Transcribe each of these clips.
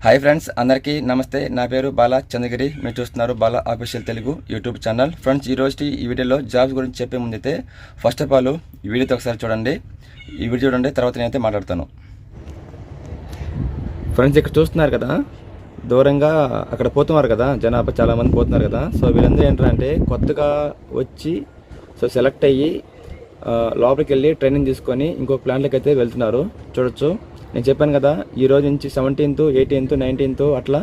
Hi friends, అందరికీ నమస్తే. నా పేరు బాలా చంద్రగిరి. మీరు చూస్తున్నారు Bala official Telugu YouTube channel. Friends, ఈ వీడియోలో జాబ్స్ గురించి చెప్పే ముందైతే ఫస్ట్ ఆఫ్ ఆల్ ఈ వీడియోతో ఒకసారి చూడండి. ఈ వీడియో చూడండి, తర్వాత నేనైతే మాట్లాడతాను. ఫ్రెండ్స్, ఇక్కడ చూస్తున్నారు కదా, దూరంగా అక్కడ పోతున్నారు కదా, జనాభా చాలామంది పోతున్నారు కదా. సో వీళ్ళందరూ ఏంటంటే కొత్తగా వచ్చి సెలెక్ట్ అయ్యి లోపలికి వెళ్ళి ట్రైనింగ్ తీసుకొని ఇంకొక ప్లాంట్లోకి అయితే వెళ్తున్నారు. చూడొచ్చు, నేను చెప్పాను కదా, ఈ రోజు నుంచి 17th, 18th, 19th అట్లా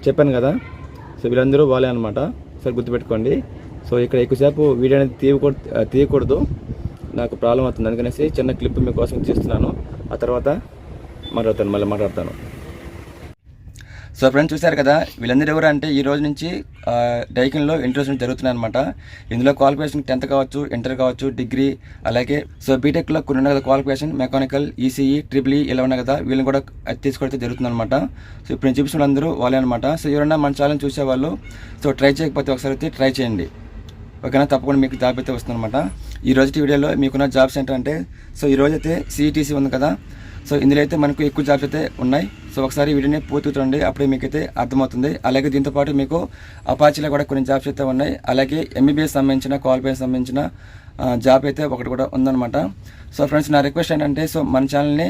చెప్పాను కదా. సో వీళ్ళందరూ వాళ్ళే అనమాట. సరే గుర్తుపెట్టుకోండి. సో ఇక్కడ ఎక్కువసేపు వీడియో అనేది తీయకూడదు, నాకు ప్రాబ్లం అవుతుంది. అందుకనేసి చిన్న క్లిప్ మీకోసం తీస్తున్నాను. ఆ తర్వాత మళ్ళీ మాట్లాడతాను. సో ఫ్రెండ్స్, చూశారు కదా, వీళ్ళందరూ ఎవరు అంటే ఈ రోజు నుంచి డైకిన్లో ఇంట్రెస్ట్ జరుగుతున్నాయి అనమాట. ఇందులో క్వాలిఫికేషన్ 10th కావచ్చు, ఇంటర్ కావచ్చు, డిగ్రీ, అలాగే సో బీటెక్లో కొన్ని ఉన్నాయి కదా qualification, mechanical, ECE, triple E ఇలా ఉన్నాయి కదా, వీళ్ళని కూడా తీసుకొడితే జరుగుతుంది అనమాట. సో ఇప్పుడు నేను చూపించిన అందరూ వాళ్ళే అనమాట. సో ఎవరైనా మన ఛానల్ చూసేవాళ్ళు సో ట్రై చేయకపోతే ఒకసారి అయితే ట్రై చేయండి, ఓకేనా? తప్పకుండా మీకు జాబ్ అయితే వస్తుంది అనమాట. ఈ రోజు వీడియోలో మీకున్న జాబ్స్ ఏంటంటే, సో ఈరోజు అయితే సిఈటీసీ ఉంది కదా, సో ఇందులో అయితే మనకు ఎక్కువ జాబ్స్ అయితే ఉన్నాయి. సో ఒకసారి వీడియోని పూర్తి చూడండి, అప్పుడే మీకైతే అర్థమవుతుంది. అలాగే దీంతోపాటు మీకు అపాచీలో కూడా కొన్ని జాబ్స్ అయితే ఉన్నాయి. అలాగే ఎంబీబీఎస్ సంబంధించిన, క్వాలిఫికేషన్ సంబంధించిన జాబ్ అయితే ఒకటి కూడా ఉందన్నమాట. సో ఫ్రెండ్స్, నా రిక్వెస్ట్ ఏంటంటే, సో మన ఛానల్ని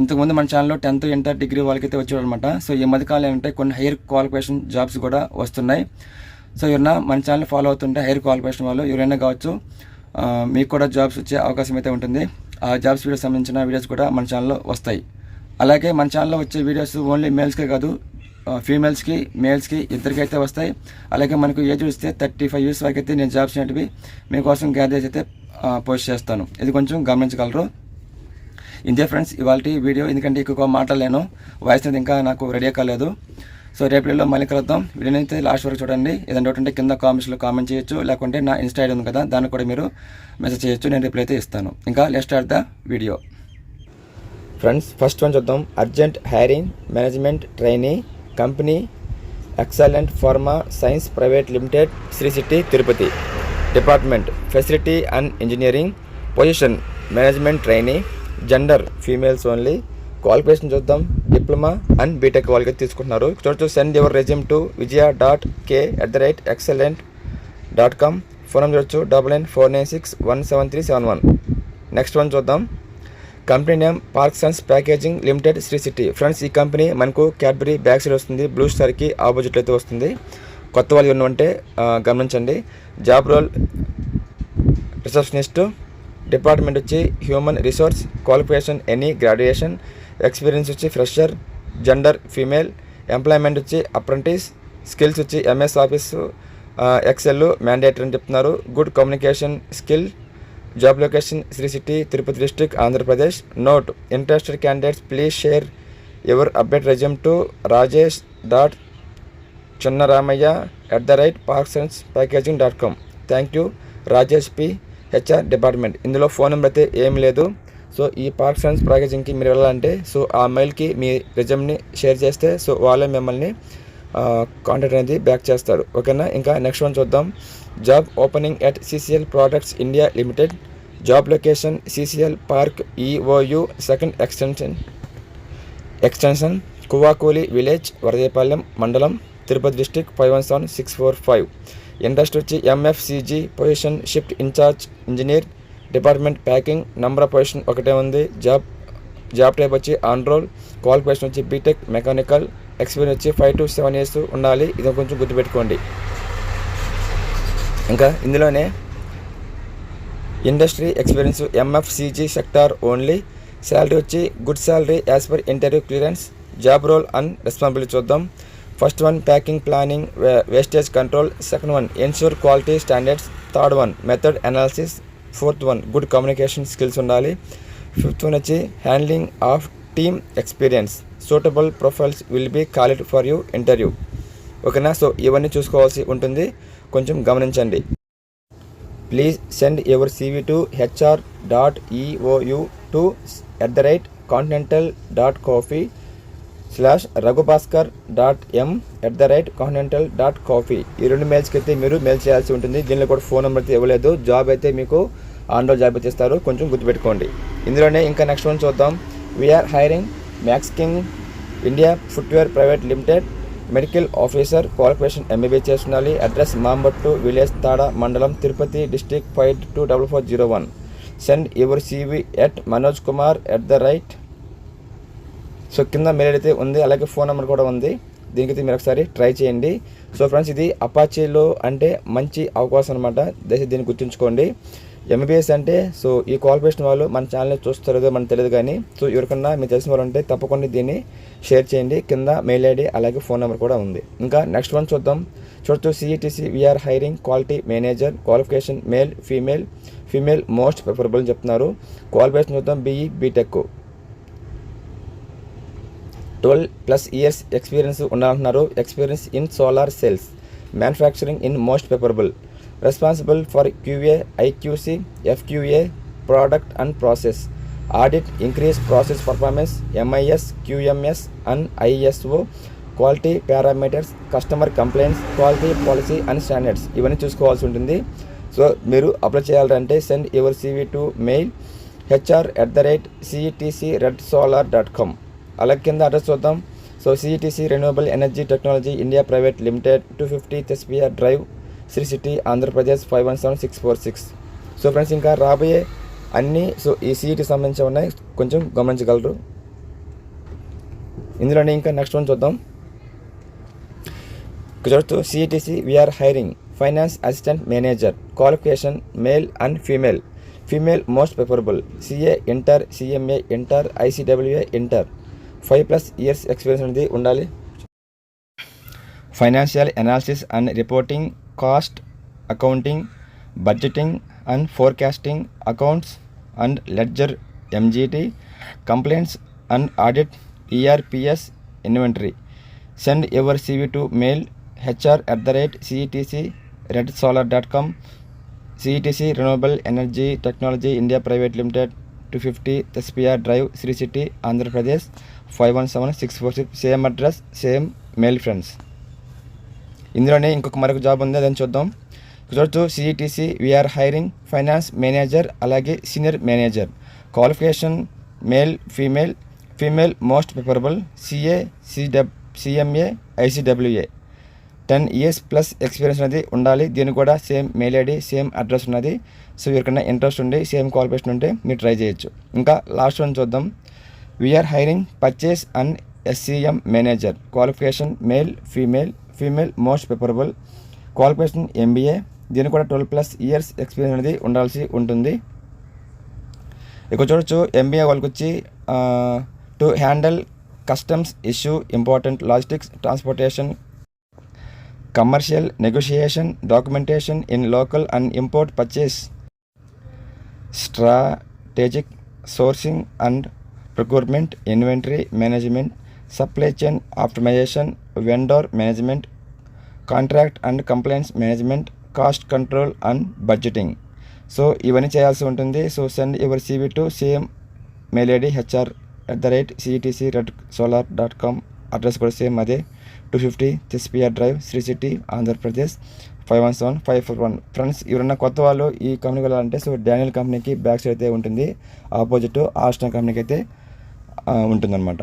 ఇంతకుముందు మన ఛానల్లో 10th, ఇంటర్, డిగ్రీ వాళ్ళకైతే వచ్చేవాడు అనమాట. సో ఈ మధ్యకాలం ఏంటంటే కొన్ని హైయర్ క్వాలిఫికేషన్ జాబ్స్ కూడా వస్తున్నాయి. సో ఎవరైనా మన ఛానల్ ఫాలో అవుతుంటే హైయర్ క్వాలిఫికేషన్ వాళ్ళు ఎవరైనా కావచ్చు, మీకు కూడా జాబ్స్ వచ్చే అవకాశం అయితే ఉంటుంది. ఆ జాబ్స్ వీడియోస్ సంబంధించిన వీడియోస్ కూడా మన ఛానల్లో వస్తాయి. అలాగే మన ఛానల్లో వచ్చే వీడియోస్ ఓన్లీ మేల్స్కే కాదు, ఫీమేల్స్కి, మేల్స్కి ఇద్దరికైతే వస్తాయి. అలాగే మనకు ఏజ్ వస్తే 35 years వరకు అయితే నేను జాబ్స్ అనేటివి మీకోసం గ్యాదర్ అయితే పోస్ట్ చేస్తాను. ఇది కొంచెం గమనించగలరు. ఇంతే ఫ్రెండ్స్ ఇవాళ వీడియో. ఎందుకంటే ఎక్కువ మాట్లాడలేను, వాయిస్ అనేది ఇంకా నాకు రెడీ కాలేదు. సో రేపు వీడియోలో మళ్ళీ కలుద్దాం. వీడియోని అయితే లాస్ట్ వరకు చూడండి. ఏదైనా డౌట్ ఉంటే కింద కామెంట్స్లో కామెంట్ చేయొచ్చు, లేకుంటే నా ఇన్స్టా ఐడి ఉంది కదా, దాన్ని కూడా మీరు మెసేజ్ చేయొచ్చు, నేను రిప్లై అయితే ఇస్తాను. ఇంకా let's start the video. Friends, first one చూద్దాం. Urgent hiring management trainee company excellent pharma science private limited, Sri City, Tirupati. Department facility and engineering. Position management trainee. Gender females only. Qualification చూద్దాం. డిప్లొమా అండ్ బీటెక్ వాళ్ళకి తీసుకుంటున్నారు. చూడొచ్చు. Send your resume to vijaya.k@excellent.com. Phone number చూడొచ్చు 9949617371. Next one చూద్దాం. Company name Parksons packaging limited, Sri City. Friends, ఈ కంపెనీ మనకు Cadbury back side వస్తుంది, బ్లూ స్టార్కి ఆపోజిట్లో అయితే వస్తుంది. కొత్త వాళ్ళు ఉన్నంటే గమనించండి. Job role receptionist. డిపార్ట్మెంట్ వచ్చి human resource. Qualification any graduation. Experience వచ్చి ఫ్రెషర్. Gender female. ఎంప్లాయ్మెంట్ వచ్చి అప్రెంటిస్. స్కిల్స్ వచ్చి ఎంఎస్ ఆఫీస్, ఎక్సెల్ మ్యాండేటరీ అని చెప్తున్నారు. Good communication skill. Job location Sri City, Tirupati district, Andhra Pradesh. Note: interested candidates please share your update resume to rajesh.chinnaramayya@parksonspackaging.com. Thank you, Rajesh P, HR department. ఇందులో phone number అయితే ఏం లేదు. So ఈ పార్క్సన్స్ ప్యాకేజింగ్కి మీరు వెళ్ళాలంటే సో ఆ మెయిల్కి మీ రెజ్యూమ్ని షేర్ చేస్తే సో వాళ్ళే మిమ్మల్ని కాంటాక్ట్ అనేది బ్యాక్ చేస్తారు, ఓకేనా? ఇంకా నెక్స్ట్ వన్ చూద్దాం. Job opening at CCL products India limited. Job location CCL park EOU second extension, Kuvakuli village, Varadepalem మండలం, తిరుపతి డిస్ట్రిక్ట్ 517645. ఇండస్ట్రీ వచ్చి ఎంఎఫ్సిజీ. Position shift incharge engineer. Department packing. Number of position ఒకటే ఉంది. జాబ్ టైప్ వచ్చి ఆన్ రోల్. క్వాలిఫికేషన్ వచ్చి BTech mechanical. Experience వచ్చి 5 to 7 years ఉండాలి. ఇది కొంచెం గుర్తుపెట్టుకోండి. ఇంకా ఇందులోనే ఇండస్ట్రీ ఎక్స్పీరియన్స్ ఎంఎఫ్సిజీ సెక్టార్ ఓన్లీ. శాలరీ వచ్చి good salary as per interview clearance. Job role and responsibility చూద్దాం. First one packing planning wastage control. Second one ensure quality standards. Third one method analysis. Fourth one good communication skills ఉండాలి. Fifth one వచ్చి handling of team experience. Suitable profiles will be called for you interview, ఓకేనా? So ఇవన్నీ చూసుకోవాల్సి ఉంటుంది, కొంచెం గమనించండి. Please send your CV to hr.eou2@continental.coffee/ragubhaskar.m@continental.coffee. ఈ 2 మెయిల్స్కి అయితే మీరు మెయిల్ చేయాల్సి ఉంటుంది. దీనిలో కూడా ఫోన్ నెంబర్ అయితే ఇవ్వలేదు. జాబ్ అయితే మీకు ఆన్రోల్ జాబ్ అయితే ఇస్తారు, కొంచెం గుర్తుపెట్టుకోండి. ఇందులోనే ఇంకా నెక్స్ట్ వన్ చూద్దాం. We are hiring Maxing India footwear private limited, medical officer, qualification MBA చేసి ఉండాలి. అడ్రస్ మాంబట్టు విలేజ్, తాడ మండలం, Tirupati district 524401. Send your CV at manojkumar@. So కింద మెయిల్ అయితే ఉంది, అలాగే ఫోన్ నెంబర్ కూడా ఉంది. దీనికైతే మీరు ఒకసారి ట్రై చేయండి. సో ఫ్రెండ్స్, ఇది అపాచీలో అంటే మంచి అవకాశం అనమాట, దయచేసి దీన్ని గుర్తుంచుకోండి. MBBS అంటే సో ఈ క్వాలిఫికేషన్ వాళ్ళు మన ఛానల్ని చూస్తారో మనకు తెలియదు, కానీ సో ఎవరికన్నా మీకు తెలిసిన వాళ్ళు ఉంటే తప్పకుండా దీన్ని షేర్ చేయండి. కింద మెయిల్ ID అలాగే ఫోన్ నెంబర్ కూడా ఉంది. ఇంకా నెక్స్ట్ వన్ చూడొచ్చు. CETC we're hiring quality manager, qualification male, female most preferable అని చెప్తున్నారు. క్వాలిఫికేషన్ చూద్దాం. BE BTech, 12+ years ఎక్స్పీరియన్స్ ఉండాలంటున్నారు. Experience in solar cells, manufacturing in most preferable. Responsible for QA, IQC, FQA, product and process, audit, increase process performance, MIS, QMS and ISO, quality parameters, customer complaints, quality policy and standards, ఇవన్నీ చూసుకోవాల్సి ఉంటుంది. So మీరు apply చేయాలంటే send your CV to mail HR@cetcredsolar.com. అలాగే కింద address చూద్దాం. So CETC renewable energy technology India private limited, 250 తెస్పియర్ drive, Sri City, Andhra Pradesh 517646. So friends, ఇంకా రాబోయే అన్నీ సో ఈ CET సంబంధించి ఉన్నాయి, కొంచెం గమనించగలరు. ఇందులోనే ఇంకా నెక్స్ట్ వన్ చూద్దాం. చూడొచ్చు. CETC we're hiring finance assistant manager, qualification male and female most preferable. CA inter, CMA inter, ICWA inter, 5+ years experience అనేది ఉండాలి. Financial analysis and reporting, cost accounting, budgeting and forecasting, accounts and ledger, MGT, complaints and audit, ERPS, inventory. Send your CV to mail HR@cetcredsolar.com. CETC renewable energy technology India private limited, 250 తెస్పియర్ drive, Sri City, Andhra Pradesh 517646. Same address, same mail friends. ఇందులోనే మరొక job ఉంది, అదని చూద్దాం. చూడొచ్చు. CETC we're hiring finance manager అలాగే senior manager, qualification male, female most preferable. CA, CMA, ICWA, 10 years+ experience అనేది ఉండాలి. దీనికి కూడా same mail ID, same address ఉన్నది. సో ఎవరికైనా ఇంట్రెస్ట్ ఉండి సేమ్ క్వాలిఫికేషన్ ఉంటే మీరు ట్రై చేయొచ్చు. ఇంకా లాస్ట్ వన్ చూద్దాం. We are hiring purchase and SCM manager, qualification male, female most preferable. Qualification MBA, దీనికి కూడా 12+ years ఎక్స్పీరియన్స్ అనేది ఉండాల్సి ఉంటుంది. ఇక్కడ చూడొచ్చు. MBA వాళ్ళకి వచ్చి to handle customs issue, important logistics, transportation, commercial negotiation, documentation in local and import purchase, strategic sourcing and procurement, inventory management, supply chain optimization, vendor management, contract and complaints management, cost control and budgeting. So ఇవన్నీ చేయాల్సి ఉంటుంది. So send your CV to same mail ID HR@cetcredsolar.com. Address కూడా same అదే, 250 తెస్పియర్ drive, Sri City, Andhra Pradesh 517541. Friends, ఎవరన్నా కొత్త వాళ్ళు ఈ కంపెనీకి వెళ్ళాలంటే సో డానియల్ కంపెనీకి బ్యాక్ సైడ్ అయితే ఉంటుంది, ఆపోజిట్ ఆస్టన్ కంపెనీకి అయితే ఉంటుందన్నమాట.